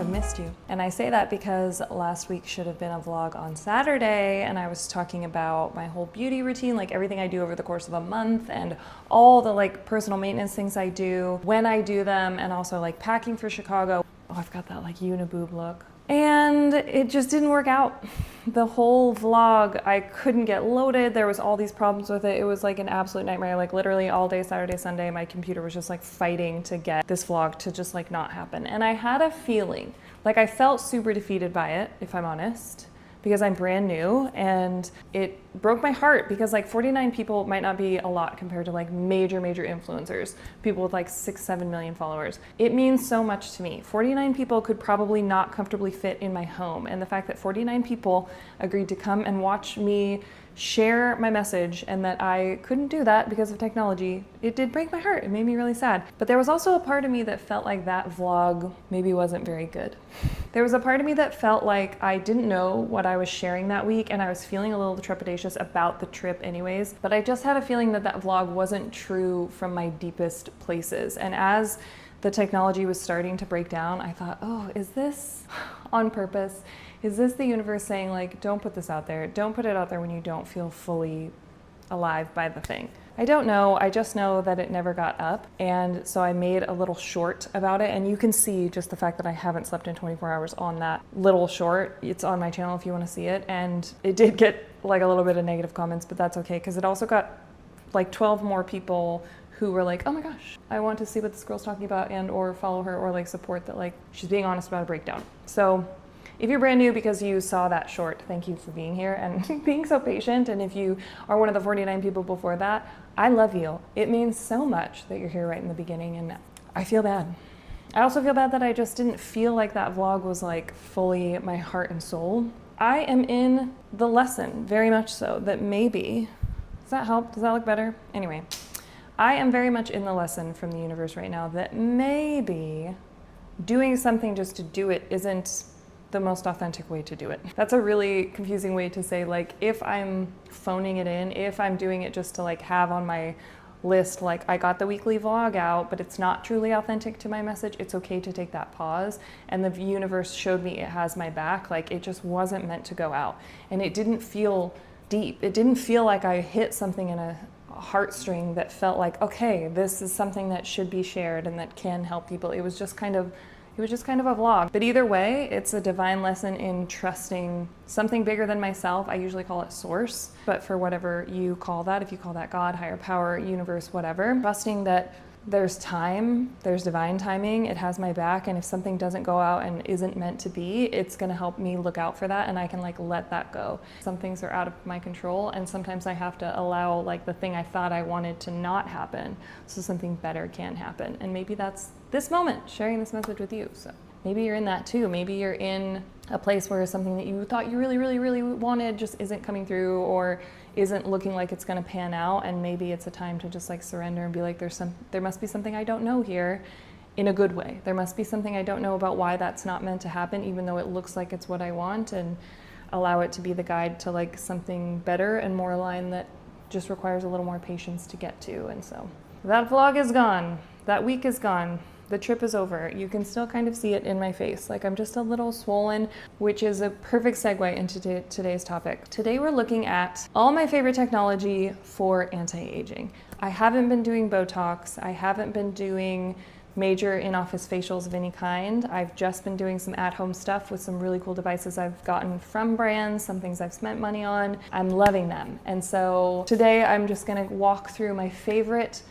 have missed you. And I say that because last week should have been a vlog on Saturday, and I was talking about my whole beauty routine, like everything I do over the course of a month and all the like personal maintenance things I do when I do them, and also like packing for Chicago. Oh, I've got that like uniboob look. And it just didn't work out. The whole vlog, I couldn't get loaded. There was all these problems with it. It was like an absolute nightmare. Like literally all day Saturday, Sunday, my computer was just like fighting to get this vlog to just like not happen. And I had a feeling, like I felt super defeated by it, if I'm honest, because I'm brand new, and it broke my heart because like 49 people might not be a lot compared to like major influencers, people with like 6-7 million followers. It means so much to me. 49 people could probably not comfortably fit in my home, and the fact that 49 people agreed to come and watch me share my message and that I couldn't do that because of technology, it did break my heart. It made me really sad. But there was also a part of me that felt like that vlog maybe wasn't very good. There was a part of me that felt like I didn't know what I was sharing that week, and I was feeling a little trepidatious about the trip anyways, but I just had a feeling that that vlog wasn't true from my deepest places. And as the technology was starting to break down, I thought, oh, is this on purpose? Is this the universe saying like, don't put this out there. Don't put it out there when you don't feel fully alive by the thing. I don't know. I just know that it never got up. And so I made a little short about it. And you can see just the fact that I haven't slept in 24 hours on that little short. It's on my channel if you want to see it. And it did get like a little bit of negative comments, but that's okay, because it also got like 12 more people who were like, oh my gosh, I want to see what this girl's talking about, and or follow her, or like support that like she's being honest about a breakdown. So if you're brand new because you saw that short, thank you for being here and being so patient. And if you are one of the 49 people before that, I love you. It means so much that you're here right in the beginning, and I feel bad. I also feel bad that I just didn't feel like that vlog was like fully my heart and soul. I am in the lesson, very much so, that maybe, does that help? Does that look better? Anyway, I am very much in the lesson from the universe right now that maybe doing something just to do it isn't the most authentic way to do it. That's a really confusing way to say, like, if I'm phoning it in, if I'm doing it just to like have on my list, like I got the weekly vlog out, but it's not truly authentic to my message, it's okay to take that pause. And the universe showed me it has my back. Like it just wasn't meant to go out. And it didn't feel deep. It didn't feel like I hit something in a heartstring that felt like, okay, this is something that should be shared and that can help people. It was just kind of a vlog. But either way, it's a divine lesson in trusting something bigger than myself. I usually call it source, but for whatever you call that, if you call that God, higher power, universe, whatever, trusting that there's time, there's divine timing, it has my back, and if something doesn't go out and isn't meant to be, it's gonna help me look out for that, and I can like let that go. Some things are out of my control, and sometimes I have to allow like the thing I thought I wanted to not happen so something better can happen. And maybe that's this moment, sharing this message with you. So maybe you're in that too. Maybe you're in a place where something that you thought you really wanted just isn't coming through, or isn't looking like it's going to pan out, and maybe it's a time to just like surrender and be like, there must be something I don't know here, in a good way. There must be something I don't know about why that's not meant to happen, even though it looks like it's what I want, and allow it to be the guide to like something better and more aligned that just requires a little more patience to get to. And so that vlog is gone. That week is gone. The trip is over. You can still kind of see it in my face. Like I'm just a little swollen, which is a perfect segue into today's topic. Today we're looking at all my favorite technology for anti-aging. I haven't been doing Botox. I haven't been doing major in-office facials of any kind. I've just been doing some at-home stuff with some really cool devices I've gotten from brands, some things I've spent money on. I'm loving them. And so today I'm just gonna walk through my favorite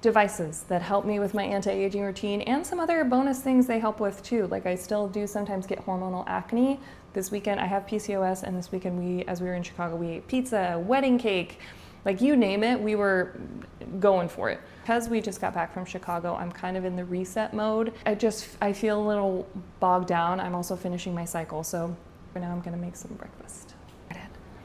devices that help me with my anti-aging routine, and some other bonus things they help with too. Like I still do sometimes get hormonal acne. This weekend I have PCOS, and this weekend as we were in Chicago, we ate pizza, wedding cake, like you name it, we were going for it. Because we just got back from Chicago, I'm kind of in the reset mode. I feel a little bogged down. I'm also finishing my cycle, so for now I'm gonna make some breakfast.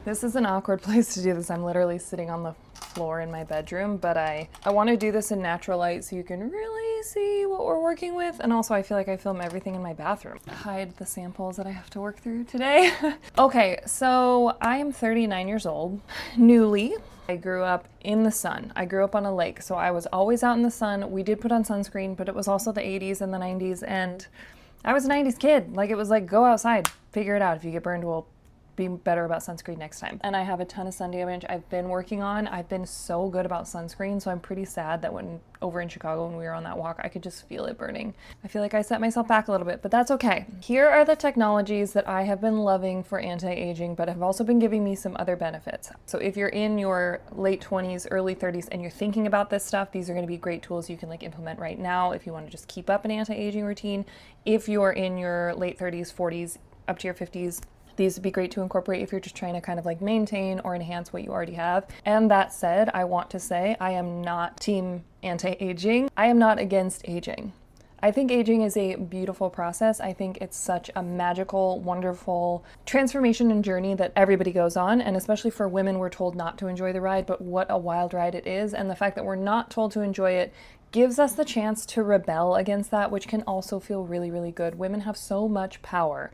This is an awkward place to do this. I'm literally sitting on the floor in my bedroom, but I want to do this in natural light so you can really see what we're working with. And also I feel like I film everything in my bathroom. Hide the samples that I have to work through today. Okay, so I am 39 years old, newly. I grew up in the sun. I grew up on a lake, so I was always out in the sun. We did put on sunscreen, but it was also the 80s and the 90s, and I was a 90s kid. Like, it was like, go outside, figure it out. If you get burned, we'll be better about sunscreen next time. And I have a ton of sun damage I've been working on. I've been so good about sunscreen, so I'm pretty sad that when over in Chicago when we were on that walk, I could just feel it burning. I feel like I set myself back a little bit, but that's okay. Here are the technologies that I have been loving for anti-aging, but have also been giving me some other benefits. So if you're in your late 20s, early 30s, and you're thinking about this stuff, these are going to be great tools you can like implement right now if you want to just keep up an anti-aging routine. If you're in your late 30s, 40s, up to your 50s, these would be great to incorporate if you're just trying to kind of like maintain or enhance what you already have. And that said, I want to say I am not team anti-aging. I am not against aging. I think aging is a beautiful process. I think it's such a magical, wonderful transformation and journey that everybody goes on. And especially for women, we're told not to enjoy the ride, but what a wild ride it is. And the fact that we're not told to enjoy it gives us the chance to rebel against that, which can also feel really, really good. Women have so much power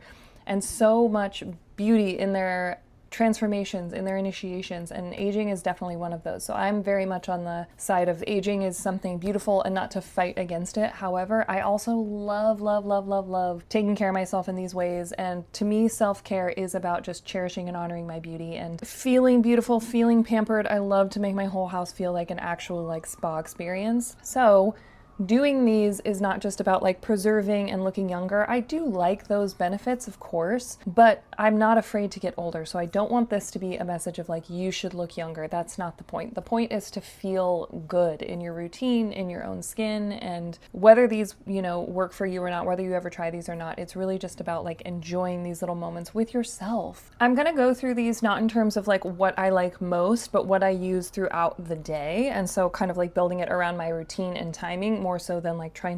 and so much beauty in their transformations, in their initiations, and aging is definitely one of those. So I'm very much on the side of aging is something beautiful and not to fight against it. However, I also love, love, love, love, love taking care of myself in these ways. And to me, self-care is about just cherishing and honoring my beauty and feeling beautiful, feeling pampered. I love to make my whole house feel like an actual like spa experience. So doing these is not just about like preserving and looking younger. I do like those benefits, of course, but I'm not afraid to get older. So I don't want this to be a message of like, you should look younger. That's not the point. The point is to feel good in your routine, in your own skin, and whether these, you know, work for you or not, whether you ever try these or not, it's really just about like enjoying these little moments with yourself. I'm gonna go through these not in terms of like what I like most, but what I use throughout the day. And so kind of like building it around my routine and timing more so than like trying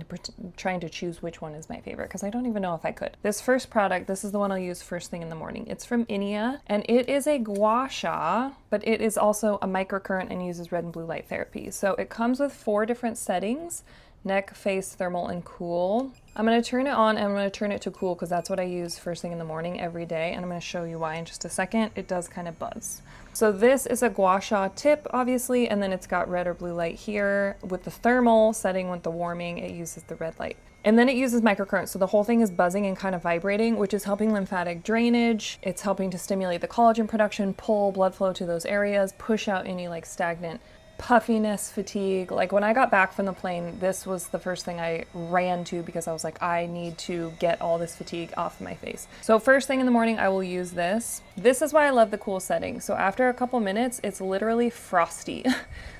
to choose which one is my favorite, because I don't even know if I could. This first product, this is the one I'll use first thing in the morning. It's from Inia, and it is a gua sha, but it is also a microcurrent and uses red and blue light therapy. So it comes with 4 different settings: neck, face, thermal, and cool. I'm going to turn it on and I'm going to turn it to cool because that's what I use first thing in the morning every day, and I'm going to show you why in just a second. It does kind of buzz. So this is a gua sha tip, obviously, and then it's got red or blue light here. With the thermal setting, with the warming, it uses the red light. And then it uses microcurrent, so the whole thing is buzzing and kind of vibrating, which is helping lymphatic drainage. It's helping to stimulate the collagen production, pull blood flow to those areas, push out any like stagnant puffiness, fatigue. Like when I got back from the plane, this was the first thing I ran to because I was like, I need to get all this fatigue off my face. So first thing in the morning, I will use this. This is why I love the cool setting. So after a couple minutes, it's literally frosty.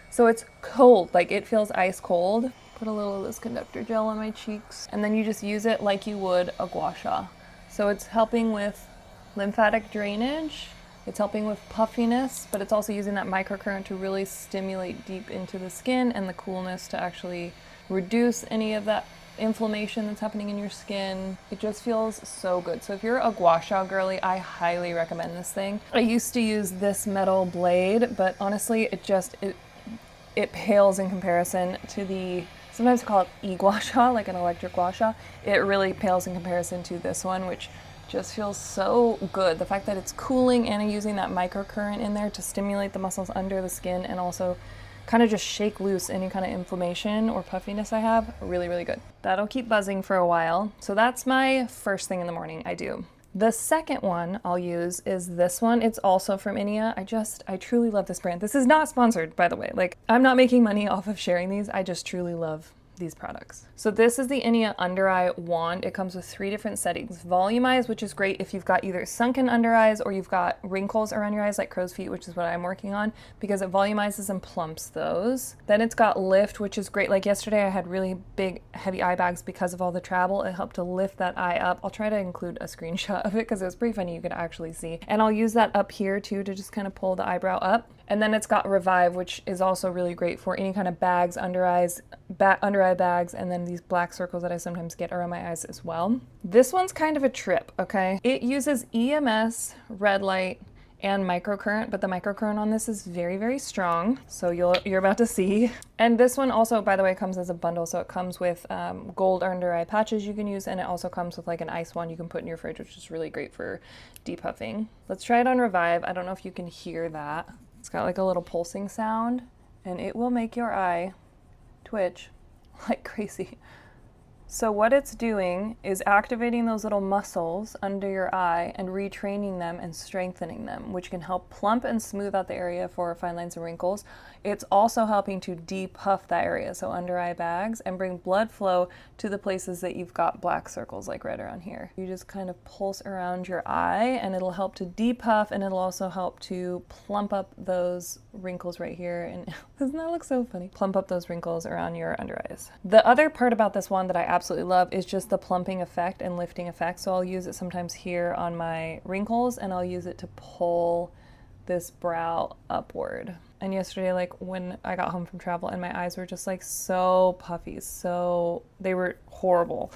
So it's cold, like it feels ice cold. Put a little of this conductor gel on my cheeks, and then you just use it like you would a gua sha. So it's helping with lymphatic drainage. It's helping with puffiness, but it's also using that microcurrent to really stimulate deep into the skin, and the coolness to actually reduce any of that inflammation that's happening in your skin. It just feels so good. So if you're a gua sha girly, I highly recommend this thing. I used to use this metal blade, but honestly, it pales in comparison to the, sometimes I call it e-gua sha, like an electric gua sha. It really pales in comparison to this one, which just feels so good. The fact that it's cooling and using that microcurrent in there to stimulate the muscles under the skin and also kind of just shake loose any kind of inflammation or puffiness I have, really, really good. That'll keep buzzing for a while. So that's my first thing in the morning I do. The second one I'll use is this one. It's also from Inia. I truly love this brand. This is not sponsored, by the way. Like, I'm not making money off of sharing these. I just truly love these products. So this is the Inia under eye wand. It comes with 3 different settings. Volumize, which is great if you've got either sunken under eyes or you've got wrinkles around your eyes like crow's feet, which is what I'm working on, because it volumizes and plumps those. Then it's got lift, which is great. Like yesterday I had really big heavy eye bags because of all the travel. It helped to lift that eye up. I'll try to include a screenshot of it because it was pretty funny, you could actually see. And I'll use that up here too to just kind of pull the eyebrow up. And then it's got Revive, which is also really great for any kind of bags, under eye bags, and then these black circles that I sometimes get around my eyes as well. This one's kind of a trip, okay? It uses EMS, red light, and microcurrent, but the microcurrent on this is very, very strong. So you're about to see. And this one also, by the way, comes as a bundle. So it comes with gold under eye patches you can use, and it also comes with like an ice wand you can put in your fridge, which is really great for depuffing. Let's try it on Revive. I don't know if you can hear that. It's got like a little pulsing sound, and it will make your eye twitch like crazy. So what it's doing is activating those little muscles under your eye and retraining them and strengthening them, which can help plump and smooth out the area for fine lines and wrinkles. It's also helping to depuff that area, so under eye bags, and bring blood flow to the places that you've got black circles, like right around here. You just kind of pulse around your eye and it'll help to depuff, and it'll also help to plump up those wrinkles right here. And doesn't that look so funny? Plump up those wrinkles around your under eyes. The other part about this one that I absolutely love is just the plumping effect and lifting effect. So I'll use it sometimes here on my wrinkles, and I'll use it to pull this brow upward. And yesterday, like when I got home from travel and my eyes were just like so puffy, so they were horrible.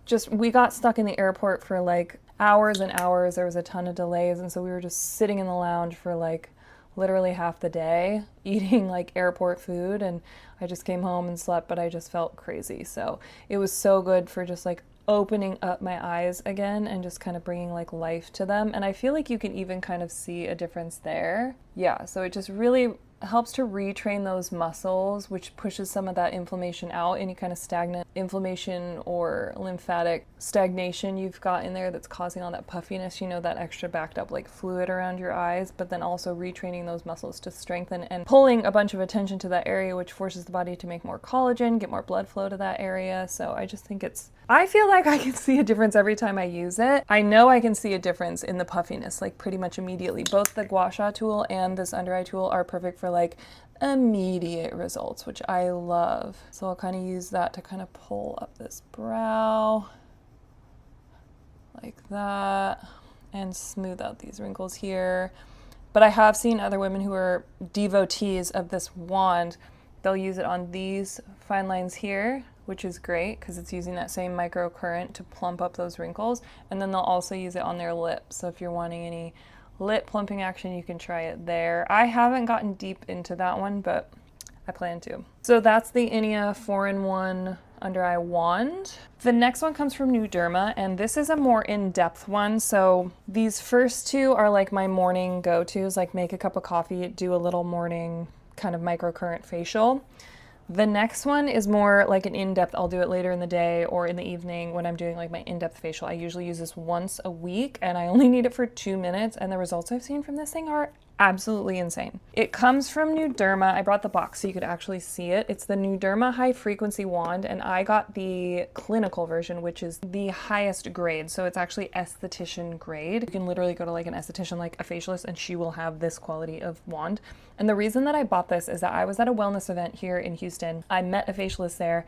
Just, we got stuck in the airport for like hours and hours. There was a ton of delays, and so we were just sitting in the lounge for like literally half the day eating like airport food, and I just came home and slept, but I just felt crazy. So it was so good for just like opening up my eyes again and just kind of bringing like life to them. And I feel like you can even kind of see a difference there. Yeah, so it just really helps to retrain those muscles, which pushes some of that inflammation out, any kind of stagnant inflammation or lymphatic stagnation you've got in there that's causing all that puffiness, you know, that extra backed up like fluid around your eyes, but then also retraining those muscles to strengthen and pulling a bunch of attention to that area, which forces the body to make more collagen, get more blood flow to that area. So I just think I feel like I can see a difference every time I use it. I know I can see a difference in the puffiness, like pretty much immediately. Both the gua sha tool and this under eye tool are perfect for like immediate results, which I love. So I'll kind of use that to kind of pull up this brow like that and smooth out these wrinkles here. But I have seen other women who are devotees of this wand. They'll use it on these fine lines here, which is great because it's using that same microcurrent to plump up those wrinkles. And then they'll also use it on their lips. So if you're wanting any lip plumping action, you can try it there. I haven't gotten deep into that one, but I plan to. So that's the Inia 4-in-1 under eye wand. The next one comes from NuDerma, and this is a more in-depth one. So these first two are like my morning go-tos, like make a cup of coffee, do a little morning kind of microcurrent facial. The next one is more like an in-depth, I'll do it later in the day or in the evening when I'm doing like my in-depth facial. I usually use this once a week and I only need it for 2 minutes, and the results I've seen from this thing are absolutely insane. It comes from NuDerma. I brought the box so you could actually see it. It's the NuDerma high frequency wand, and I got the clinical version, which is the highest grade. So it's actually esthetician grade. You can literally go to like an esthetician, like a facialist, and she will have this quality of wand. And the reason that I bought this is that I was at a wellness event here in Houston. I met a facialist there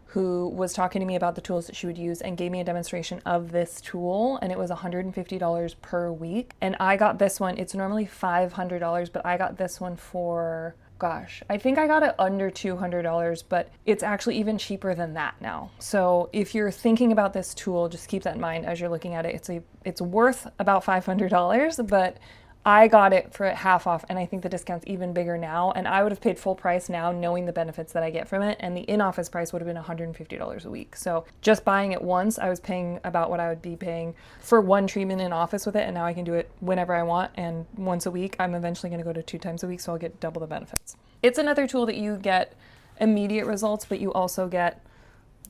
who was talking to me about the tools that she would use and gave me a demonstration of this tool, and it was $150 per week. And I got this one, it's normally $500, but I got this one for, gosh, I think I got it under $200, but it's actually even cheaper than that now. So if you're thinking about this tool, just keep that in mind as you're looking at it. It's worth about $500, but I got it for half off, and I think the discount's even bigger now, and I would have paid full price now knowing the benefits that I get from it, and the in-office price would have been $150 a week. So just buying it once, I was paying about what I would be paying for one treatment in office with it, and now I can do it whenever I want, and once a week. I'm eventually going to go to 2 times a week, so I'll get double the benefits. It's another tool that you get immediate results, but you also get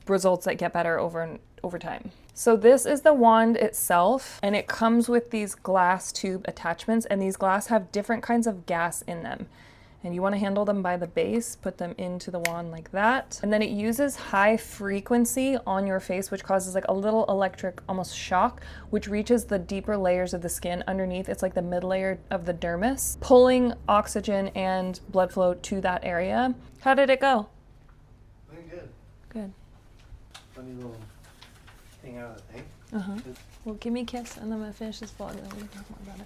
results that get better over time. So this is the wand itself, and it comes with these glass tube attachments, and these glass have different kinds of gas in them. And you want to handle them by the base, put them into the wand like that. And then it uses high frequency on your face, which causes like a little electric almost shock, which reaches the deeper layers of the skin underneath. It's like the mid layer of the dermis, pulling oxygen and blood flow to that area. How did it go? Very good. Good. Funny little thing out of the thing. Well, give me a kiss, and then I'm gonna finish this vlog, and then we can talk more about it.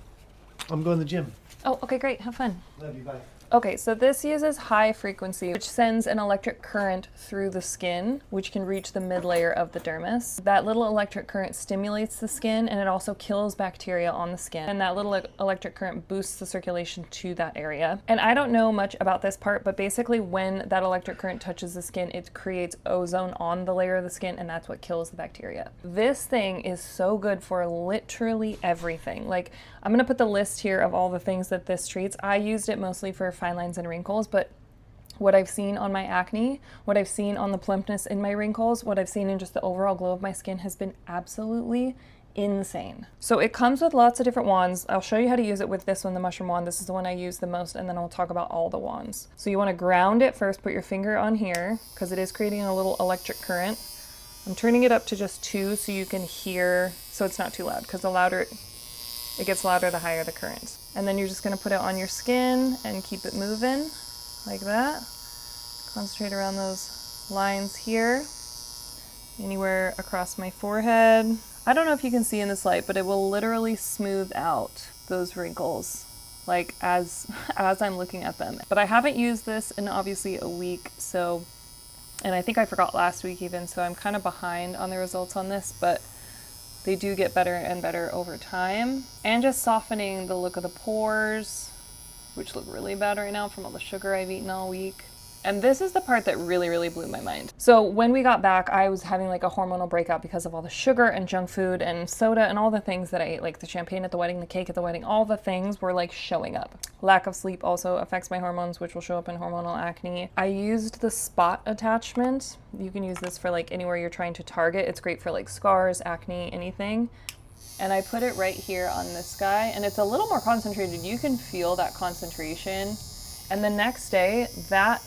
I'm going to the gym. Oh, okay, great. Have fun. Love you. Bye. Okay, so this uses high frequency, which sends an electric current through the skin, which can reach the mid layer of the dermis. That little electric current stimulates the skin, and it also kills bacteria on the skin. And that little electric current boosts the circulation to that area. And I don't know much about this part, but basically when that electric current touches the skin, it creates ozone on the layer of the skin, and that's what kills the bacteria. This thing is so good for literally everything. Like, I'm gonna put the list here of all the things that this treats. I used it mostly for fine lines and wrinkles, but what I've seen on my acne, what I've seen on the plumpness in my wrinkles, what I've seen in just the overall glow of my skin has been absolutely insane. So it comes with lots of different wands. I'll show you how to use it with this one, the mushroom wand. This is the one I use the most, and then I'll talk about all the wands. So you want to ground it first, put your finger on here, because it is creating a little electric current. I'm turning it up to just 2 so you can hear, so it's not too loud, because the louder it gets louder, the higher the current. And then you're just going to put it on your skin and keep it moving like that. Concentrate around those lines here, anywhere across my forehead. I don't know if you can see in this light, but it will literally smooth out those wrinkles, like as I'm looking at them. But I haven't used this in obviously a week, so, and I think I forgot last week even, so I'm kind of behind on the results on this, but they do get better and better over time. And just softening the look of the pores, which look really bad right now from all the sugar I've eaten all week. And this is the part that really, really blew my mind. So when we got back, I was having like a hormonal breakout because of all the sugar and junk food and soda and all the things that I ate, like the champagne at the wedding, the cake at the wedding, all the things were like showing up. Lack of sleep also affects my hormones, which will show up in hormonal acne. I used the spot attachment. You can use this for like anywhere you're trying to target. It's great for like scars, acne, anything. And I put it right here on this guy, and it's a little more concentrated. You can feel that concentration. And the next day, that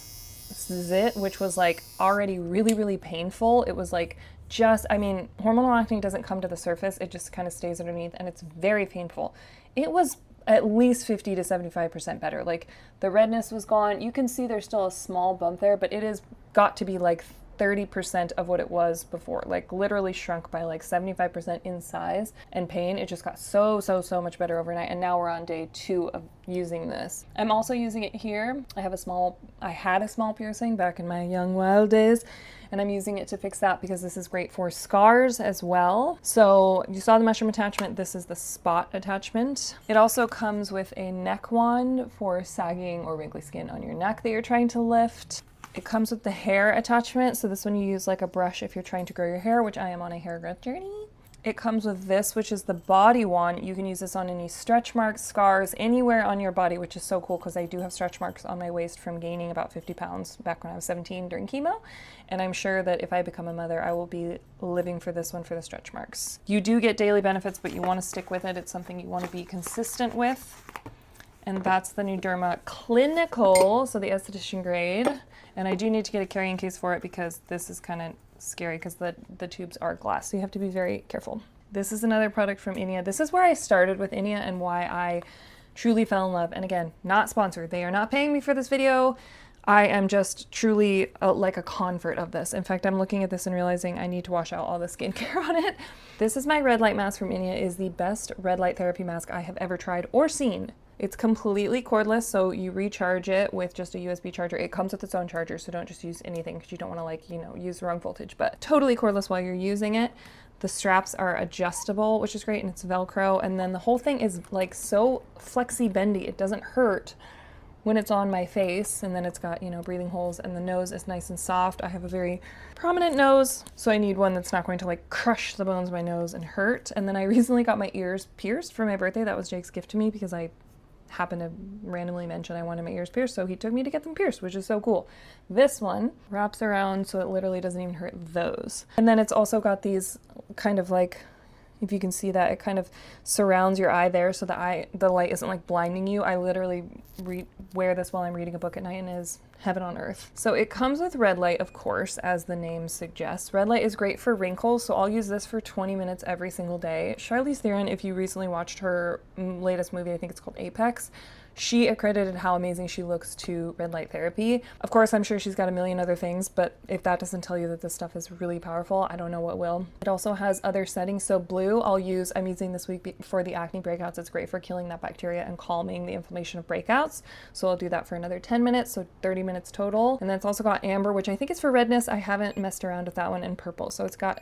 zit, which was like already really, really painful. It was like just, I mean, hormonal acne doesn't come to the surface. It just kind of stays underneath, and it's very painful. It was at least 50 to 75% better. Like the redness was gone. You can see there's still a small bump there, but it has got to be like 30% of what it was before, like literally shrunk by like 75% in size and pain. It just got so much better overnight. And now we're on day 2 of using this. I'm also using it here. I had a small piercing back in my young wild days, and I'm using it to fix that because this is great for scars as well. So you saw the mushroom attachment. This is the spot attachment. It also comes with a neck wand for sagging or wrinkly skin on your neck that you're trying to lift. It comes with the hair attachment, so this one you use like a brush if you're trying to grow your hair, which I am on a hair growth journey. It comes with this, which is the body wand. You can use this on any stretch marks, scars, anywhere on your body, which is so cool because I do have stretch marks on my waist from gaining about 50 pounds back when I was 17 during chemo. And I'm sure that if I become a mother, I will be living for this one for the stretch marks. You do get daily benefits, but you want to stick with it. It's something you want to be consistent with. And that's the NuDerma Clinical, so the esthetician grade. And I do need to get a carrying case for it because this is kind of scary because the tubes are glass, so you have to be very careful. This is another product from Inia. This is where I started with Inia and why I truly fell in love. And again, not sponsored. They are not paying me for this video. I am just truly like a convert of this. In fact, I'm looking at this and realizing I need to wash out all the skincare on it. This is my red light mask from Inia. It is the best red light therapy mask I have ever tried or seen. It's completely cordless, so you recharge it with just a USB charger. It comes with its own charger, so don't just use anything because you don't want to, like, you know, use the wrong voltage, but totally cordless while you're using it. The straps are adjustable, which is great, and it's Velcro, and then the whole thing is like so flexy bendy. It doesn't hurt when it's on my face, and then it's got, you know, breathing holes, and the nose is nice and soft. I have a very prominent nose, so I need one that's not going to like crush the bones of my nose and hurt. And then I recently got my ears pierced for my birthday. That was Jake's gift to me because I happened to randomly mention I wanted my ears pierced, so he took me to get them pierced, which is so cool. This one wraps around so it literally doesn't even hurt those. And then it's also got these kind of like, if you can see that, it kind of surrounds your eye there so the light isn't like blinding you. I literally wear this while I'm reading a book at night, and it is heaven on earth. So it comes with red light, of course, as the name suggests. Red light is great for wrinkles, so I'll use this for 20 minutes every single day. Charlize Theron, if you recently watched her latest movie, I think it's called Apex, she accredited how amazing she looks to red light therapy. Of course, I'm sure she's got a million other things, but if that doesn't tell you that this stuff is really powerful, I don't know what will. It also has other settings. So blue, I'm using this week for the acne breakouts. It's great for killing that bacteria and calming the inflammation of breakouts. So I'll do that for another 10 minutes, so 30 minutes total. And then it's also got amber, which I think is for redness. I haven't messed around with that one, and purple. So it's got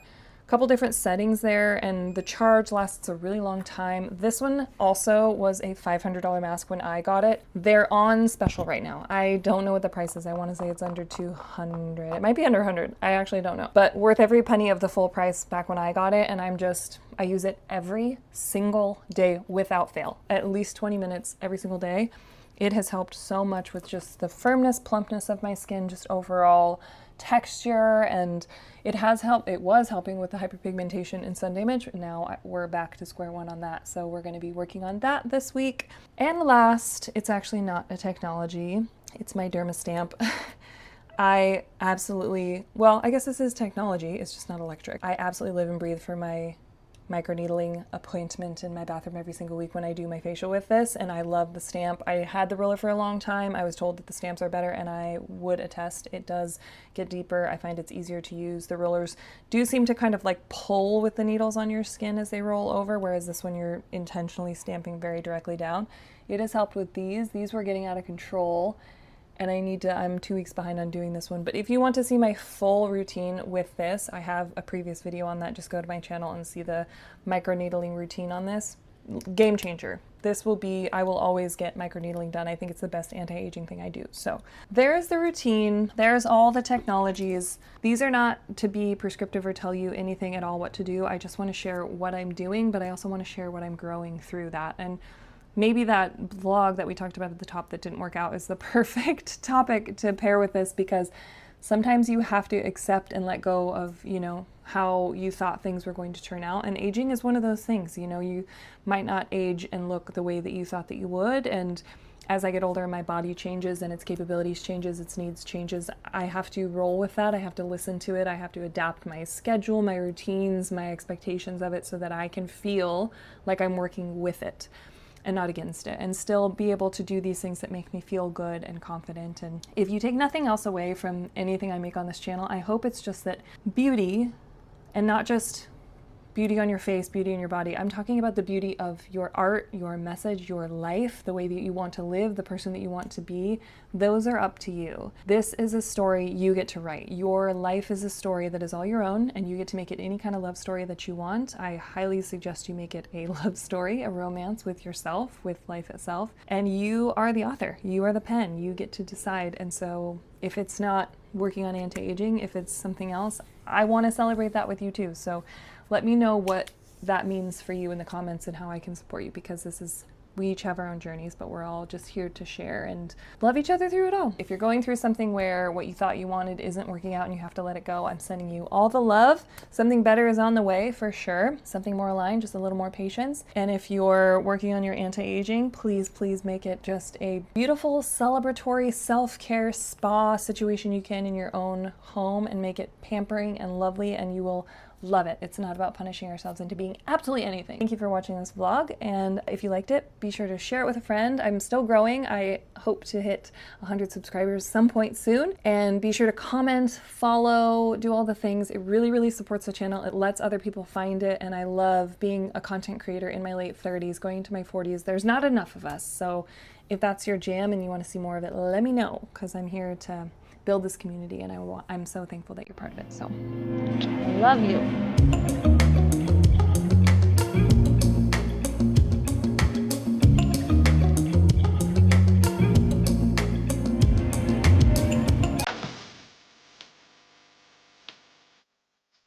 couple different settings there, and the charge lasts a really long time. This one also was a $500 mask when I got it. They're on special right now. I don't know what the price is. I want to say it's under 200. It might be under 100. I actually don't know, but worth every penny of the full price back when I got it. And I use it every single day without fail, at least 20 minutes every single day. It has helped so much with just the firmness, plumpness of my skin, just overall texture, and it was helping with the hyperpigmentation and sun damage. Now we're back to square one on that, so we're going to be working on that this week. And last, it's actually not a technology, it's my Derma stamp. I guess this is technology, it's just not electric. I absolutely live and breathe for my microneedling appointment in my bathroom every single week when I do my facial with this, and I love the stamp. I had the roller for a long time. I was told that the stamps are better, and I would attest it does get deeper. I find it's easier to use. The rollers do seem to kind of like pull with the needles on your skin as they roll over, whereas this one you're intentionally stamping very directly down. It has helped with these. These were getting out of control, and I'm 2 weeks behind on doing this one. But if you want to see my full routine with this, I have a previous video on that. Just go to my channel and see the microneedling routine on this. Game changer. I will always get microneedling done. I think it's the best anti-aging thing I do. So there's the routine. There's all the technologies. These are not to be prescriptive or tell you anything at all what to do. I just want to share what I'm doing, but I also want to share what I'm growing through that. And maybe that vlog that we talked about at the top that didn't work out is the perfect topic to pair with this, because sometimes you have to accept and let go of, how you thought things were going to turn out. And aging is one of those things, you might not age and look the way that you thought that you would. And as I get older, my body changes and its capabilities changes, its needs changes. I have to roll with that. I have to listen to it. I have to adapt my schedule, my routines, my expectations of it so that I can feel like I'm working with it and not against it, and still be able to do these things that make me feel good and confident. And if you take nothing else away from anything I make on this channel, I hope it's just that beauty, and not just beauty on your face, beauty in your body. I'm talking about the beauty of your art, your message, your life, the way that you want to live, the person that you want to be. Those are up to you. This is a story you get to write. Your life is a story that is all your own, and you get to make it any kind of love story that you want. I highly suggest you make it a love story, a romance with yourself, with life itself. And you are the author. You are the pen. You get to decide. And so if it's not working on anti-aging, if it's something else, I want to celebrate that with you too. So let me know what that means for you in the comments and how I can support you, because we each have our own journeys, but we're all just here to share and love each other through it all. If you're going through something where what you thought you wanted isn't working out and you have to let it go, I'm sending you all the love. Something better is on the way for sure. Something more aligned, just a little more patience. And if you're working on your anti-aging, please make it just a beautiful, celebratory self-care spa situation you can in your own home, and make it pampering and lovely, and you will love it. It's not about punishing ourselves into being absolutely anything. Thank you for watching this vlog, and if you liked it, be sure to share it with a friend. I'm still growing. I hope to hit 100 subscribers some point soon, and be sure to comment, follow, do all the things. It really, really supports the channel. It lets other people find it, and I love being a content creator in my late 30s, going into my 40s. There's not enough of us, so if that's your jam and you want to see more of it, let me know, because I'm here to build this community, and I'm so thankful that you're part of it. So I love you.